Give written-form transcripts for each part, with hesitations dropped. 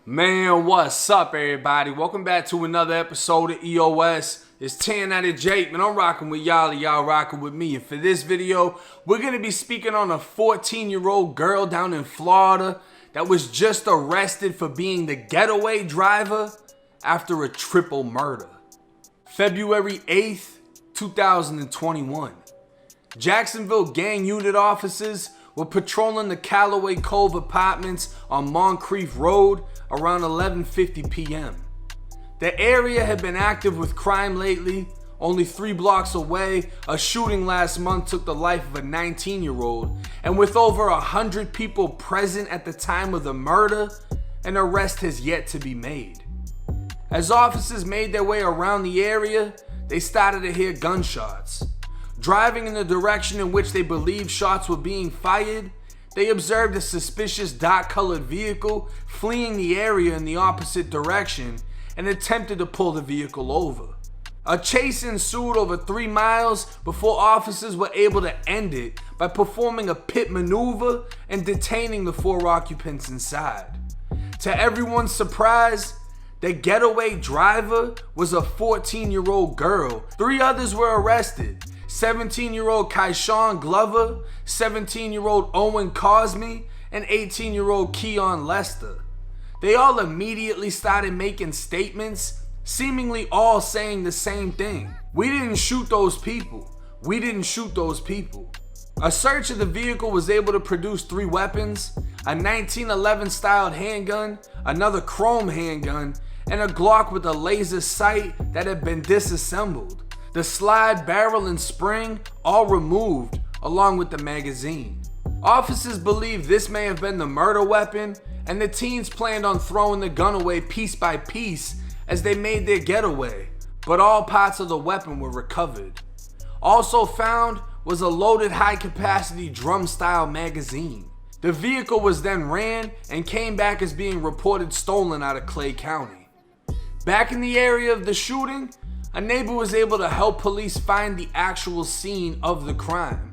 Man, what's up, everybody? Welcome back to another episode of EOS. It's 10 out of Jake, man. I'm rocking with y'all and y'all rocking with me. And for this video, we're going to be speaking on a 14-year-old girl down in Florida that was just arrested for being the getaway driver after a triple murder. February 8th, 2021. Jacksonville gang unit officers were patrolling the Callaway Cove apartments on Moncrief Road around 11:50 p.m. The area had been active with crime lately. Only 3 blocks away, a shooting last month took the life of a 19-year-old, and with over 100 people present at the time of the murder, an arrest has yet to be made. As officers made their way around the area, they started to hear gunshots. Driving in the direction in which they believed shots were being fired, they observed a suspicious dark-colored vehicle fleeing the area in the opposite direction and attempted to pull the vehicle over. A chase ensued over 3 miles before officers were able to end it by performing a pit maneuver and detaining the 4 occupants inside. To everyone's surprise, the getaway driver was a 14-year-old girl. 3 others were arrested. 17-year-old Kaishawn Glover, 17-year-old Owen Cosme, and 18-year-old Keon Lester. They all immediately started making statements, seemingly all saying the same thing. We didn't shoot those people. We didn't shoot those people. A search of the vehicle was able to produce 3 weapons, a 1911 styled handgun, another chrome handgun, and a Glock with a laser sight that had been disassembled. The slide, barrel, and spring all removed, along with the magazine. Officers believe this may have been the murder weapon, and the teens planned on throwing the gun away piece by piece as they made their getaway, but all parts of the weapon were recovered. Also found was a loaded high-capacity drum-style magazine. The vehicle was then ran and came back as being reported stolen out of Clay County. Back in the area of the shooting, a neighbor was able to help police find the actual scene of the crime.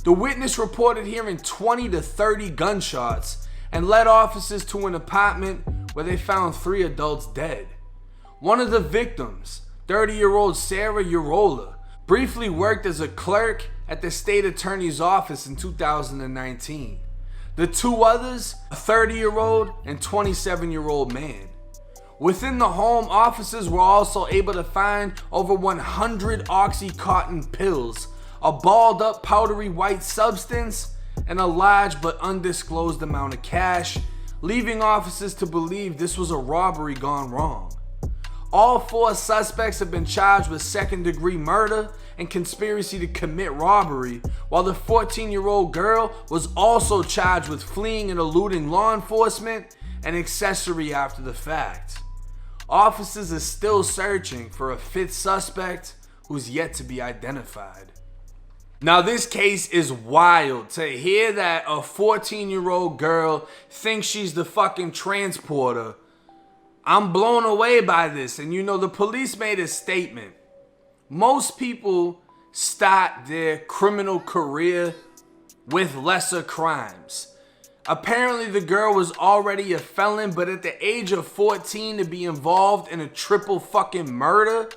The witness reported hearing 20 to 30 gunshots and led officers to an apartment where they found 3 adults dead. One of the victims, 30-year-old Sarah Urola, briefly worked as a clerk at the state attorney's office in 2019. The 2 others, a 30-year-old and 27-year-old man. Within the home, officers were also able to find over 100 Oxycontin pills, a balled up powdery white substance, and a large but undisclosed amount of cash, leaving officers to believe this was a robbery gone wrong. All 4 suspects have been charged with second-degree murder and conspiracy to commit robbery, while the 14-year-old girl was also charged with fleeing and eluding law enforcement and accessory after the fact. Officers are still searching for a 5th suspect who's yet to be identified. Now, this case is wild. To hear that a 14-year-old girl thinks she's the fucking transporter, I'm blown away by this. And you know, the police made a statement. Most people start their criminal career with lesser crimes. Apparently the girl was already a felon, but at the age of 14 to be involved in a triple fucking murder,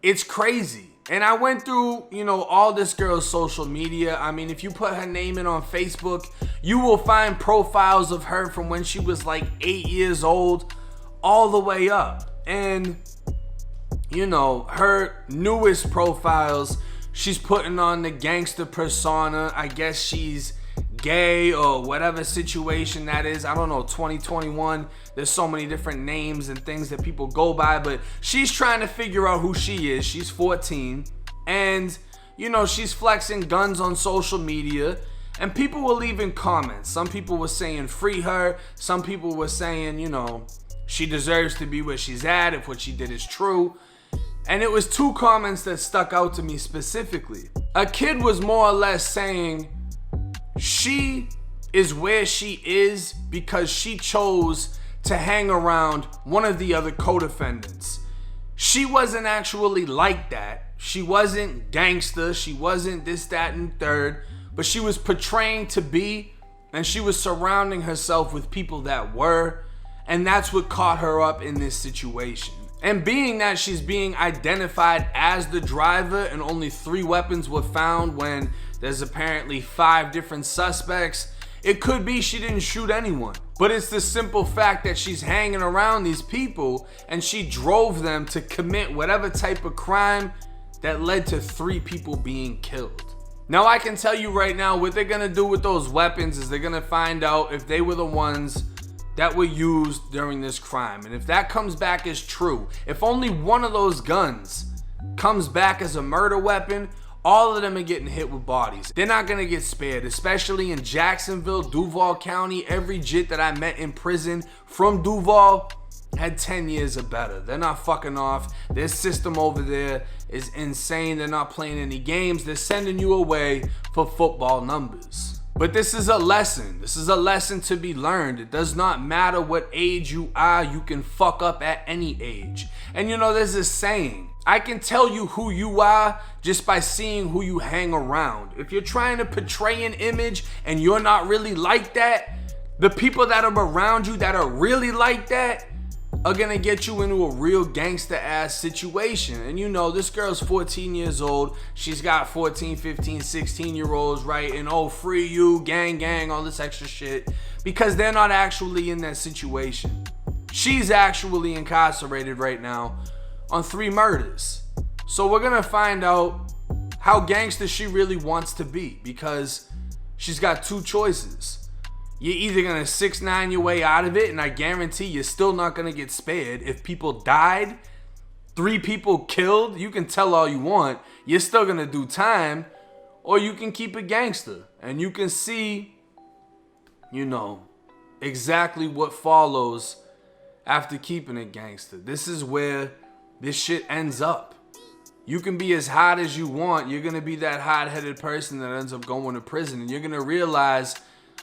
it's crazy. And I went through, all this girl's social media. I mean, if you put her name in on Facebook, you will find profiles of her from when she was like 8 years old all the way up. And, her newest profiles, she's putting on the gangster persona. I guess she's gay or whatever situation that is. I don't know, 2021, there's so many different names and things that people go by, but she's trying to figure out who she is. She's 14 and she's flexing guns on social media, and people were leaving comments. Some people were saying free her, some people were saying she deserves to be where she's at if what she did is true. And it was 2 comments that stuck out to me specifically. A kid was more or less saying she is where she is because she chose to hang around one of the other co-defendants. She wasn't actually like that. She wasn't gangster. She wasn't this, that, and third. But she was portraying to be, and she was surrounding herself with people that were. And that's what caught her up in this situation. And being that she's being identified as the driver and only 3 weapons were found when there's apparently 5 different suspects, it could be she didn't shoot anyone. But it's the simple fact that she's hanging around these people and she drove them to commit whatever type of crime that led to 3 people being killed. Now I can tell you right now what they're gonna do with those weapons is they're gonna find out if they were the ones that were used during this crime. And if that comes back as true, if only one of those guns comes back as a murder weapon, all of them are getting hit with bodies. They're not gonna get spared, especially in Jacksonville, Duval County. Every jit that I met in prison from Duval had 10 years or better. They're not fucking off. Their system over there is insane. They're not playing any games. They're sending you away for football numbers. But this is a lesson. This is a lesson to be learned. It does not matter what age you are. You can fuck up at any age. And you know, there's this saying, I can tell you who you are just by seeing who you hang around. If you're trying to portray an image and you're not really like that, the people that are around you that are really like that are gonna get you into a real gangster ass situation. And you know, this girl's 14 years old. She's got 14, 15, 16-year-olds writing, oh, free you, gang, gang, all this extra shit, because they're not actually in that situation. She's actually incarcerated right now on 3 murders. So we're gonna find out how gangster she really wants to be, because she's got 2 choices. You're either gonna 6ix9ine your way out of it, and I guarantee you're still not gonna get spared. If people died, 3 people killed, you can tell all you want, you're still gonna do time. Or you can keep it gangster, and you can see, you know, exactly what follows after keeping it gangster. This is where this shit ends up. You can be as hot as you want. You're gonna be that hot-headed person that ends up going to prison, and you're gonna realize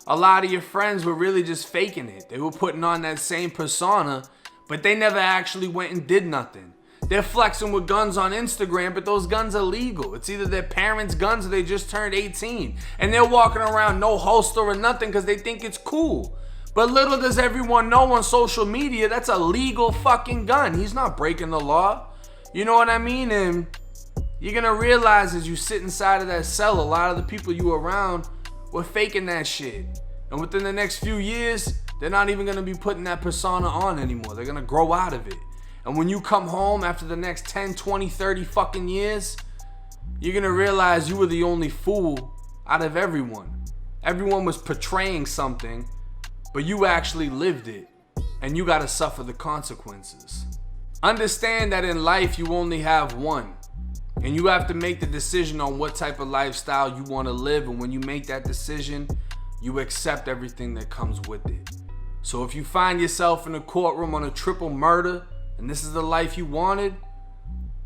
a lot of your friends were really just faking it. They were putting on that same persona, but they never actually went and did nothing. They're flexing with guns on Instagram, but those guns are legal. It's either their parents' guns or they just turned 18. And they're walking around no holster or nothing because they think it's cool. But little does everyone know on social media, that's a legal fucking gun. He's not breaking the law. You know what I mean? And you're gonna realize as you sit inside of that cell, a lot of the people you were around were faking that shit. And within the next few years, they're not even gonna be putting that persona on anymore. They're gonna grow out of it. And when you come home after the next 10, 20, 30 fucking years, you're gonna realize you were the only fool out of everyone. Everyone was portraying something, but you actually lived it, and you gotta suffer the consequences. Understand that in life you only have one. And you have to make the decision on what type of lifestyle you want to live. And when you make that decision, you accept everything that comes with it. So if you find yourself in a courtroom on a triple murder, and this is the life you wanted,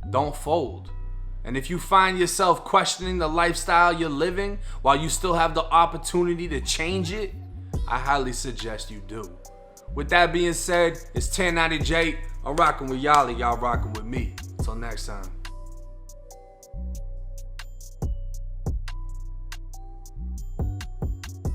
don't fold. And if you find yourself questioning the lifestyle you're living while you still have the opportunity to change it, I highly suggest you do. With that being said, it's 1090 Jake. I'm rocking with y'all, and y'all rocking with me. Until next time.